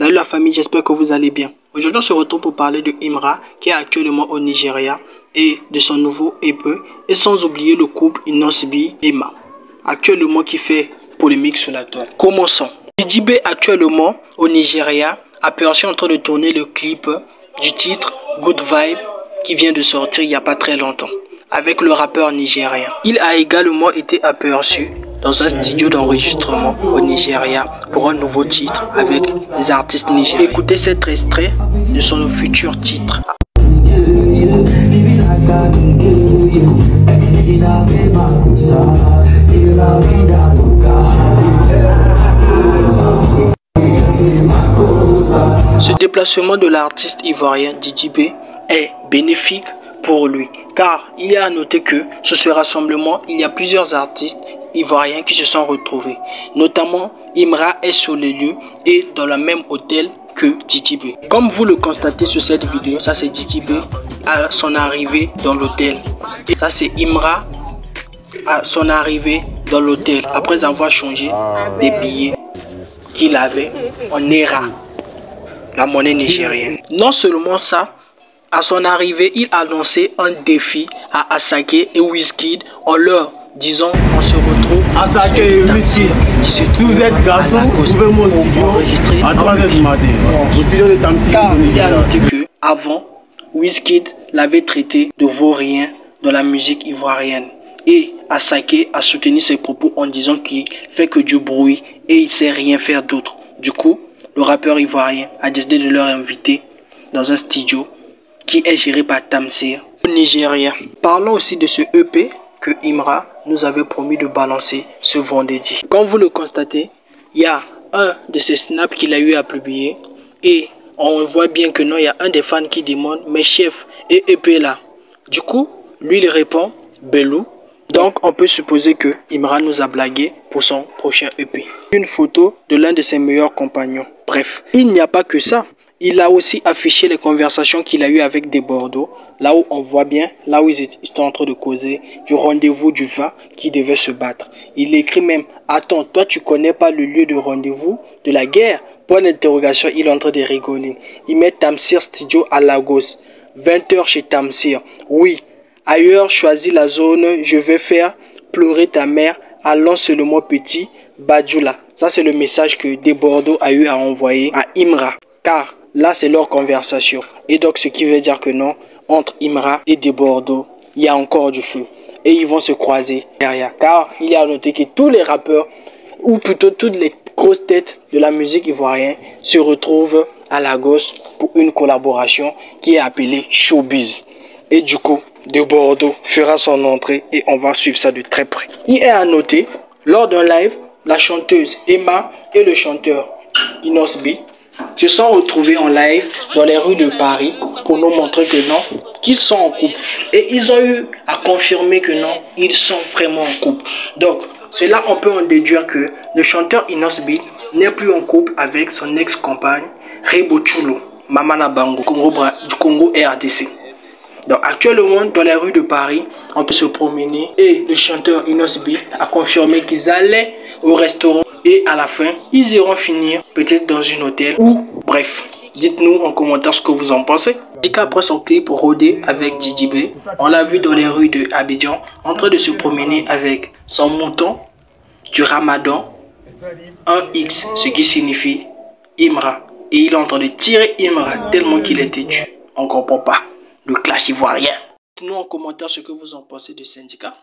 Salut la famille, j'espère que vous allez bien. Aujourd'hui on se retrouve pour parler de Imra qui est actuellement au Nigeria et de son nouveau EP et sans oublier le couple Inosbi Emma actuellement qui fait polémique sur la toile. Commençons. Diddy B actuellement au Nigeria aperçu en train de tourner le clip du titre Good Vibe qui vient de sortir il n'y a pas très longtemps avec le rappeur nigérien. Il a également été aperçu dans un studio d'enregistrement au Nigeria pour un nouveau titre avec des artistes nigériens. Écoutez cet extrait de son futur titre. Ce déplacement de l'artiste ivoirien Diddy B est bénéfique pour lui, car il y a à noter que sur ce rassemblement, il y a plusieurs artistes ivoiriens qui se sont retrouvés. Notamment, Imra est sur les lieux et dans le même hôtel que Diddy B. Comme vous le constatez sur cette vidéo, ça c'est Diddy B à son arrivée dans l'hôtel. Et ça c'est Imra à son arrivée dans l'hôtel après avoir changé des billets qu'il avait en Naira, la monnaie nigérienne. Non seulement ça, à son arrivée, il a annoncé un défi à Asake et Wizkid en leur disant on se retrouve. Asake et Wizkid, si vous êtes garçon, trouvez-moi au studio à 3h du matin. Au studio de Tamsi. Il a noté que avant, Wizkid l'avait traité de vaurien dans la musique ivoirienne. Et Asake a soutenu ses propos en disant qu'il fait que du bruit et il sait rien faire d'autre. Du coup, le rappeur ivoirien a décidé de leur inviter dans un studio qui est géré par Tamsir au Nigeria. Parlons aussi de ce EP que Imra nous avait promis de balancer ce vendredi. Comme vous le constatez, il y a un de ces snaps qu'il a eu à publier et on voit bien que non, il y a un des fans qui demande mais chef et EP là. Du coup, lui il répond Belou. Donc on peut supposer que Imra nous a blagué pour son prochain EP. Une photo de l'un de ses meilleurs compagnons. Bref, il n'y a pas que ça. Il a aussi affiché les conversations qu'il a eues avec des Bordeaux, là où on voit bien, là où ils étaient en train de causer du rendez-vous du vin qui devait se battre. Il écrit même, attends, toi tu connais pas le lieu de rendez-vous de la guerre? Point d'interrogation, il est en train de rigoler. Il met Tamsir Studio à Lagos, 20h chez Tamsir. Oui, ailleurs choisis la zone, je vais faire pleurer ta mère, allons seulement petit, Badjoula. Ça c'est le message que des Bordeaux a eu à envoyer à Imra, car là, c'est leur conversation. Et donc, ce qui veut dire que non, entre Imra et des Bordeaux, il y a encore du feu. Et ils vont se croiser derrière. Car il y a à noter que tous les rappeurs, ou plutôt toutes les grosses têtes de la musique ivoirienne, se retrouvent à Lagos pour une collaboration qui est appelée Showbiz. Et du coup, de Bordeaux fera son entrée et on va suivre ça de très près. Il est à noter, lors d'un live, la chanteuse Emma et le chanteur Inosbi se sont retrouvés en live dans les rues de Paris pour nous montrer que non, qu'ils sont en couple. Et ils ont eu à confirmer que non, ils sont vraiment en couple. Donc, cela on peut en déduire que le chanteur Inosbi n'est plus en couple avec son ex-compagne Rebo Chulo, Mamana Bango, du Congo RDC. Donc actuellement dans les rues de Paris, on peut se promener et le chanteur Inosbi a confirmé qu'ils allaient au restaurant et à la fin, ils iront finir peut-être dans un hôtel ou bref. Dites-nous en commentaire ce que vous en pensez. Après son clip rodé avec Diddy B, on l'a vu dans les rues de Abidjan en train de se promener avec son mouton du Ramadan, un X, ce qui signifie Imra. Et il est en train de tirer Imra tellement qu'il est têtu. On ne comprend pas le clash ivoirien. Dites-nous en commentaire ce que vous en pensez de Syndicat.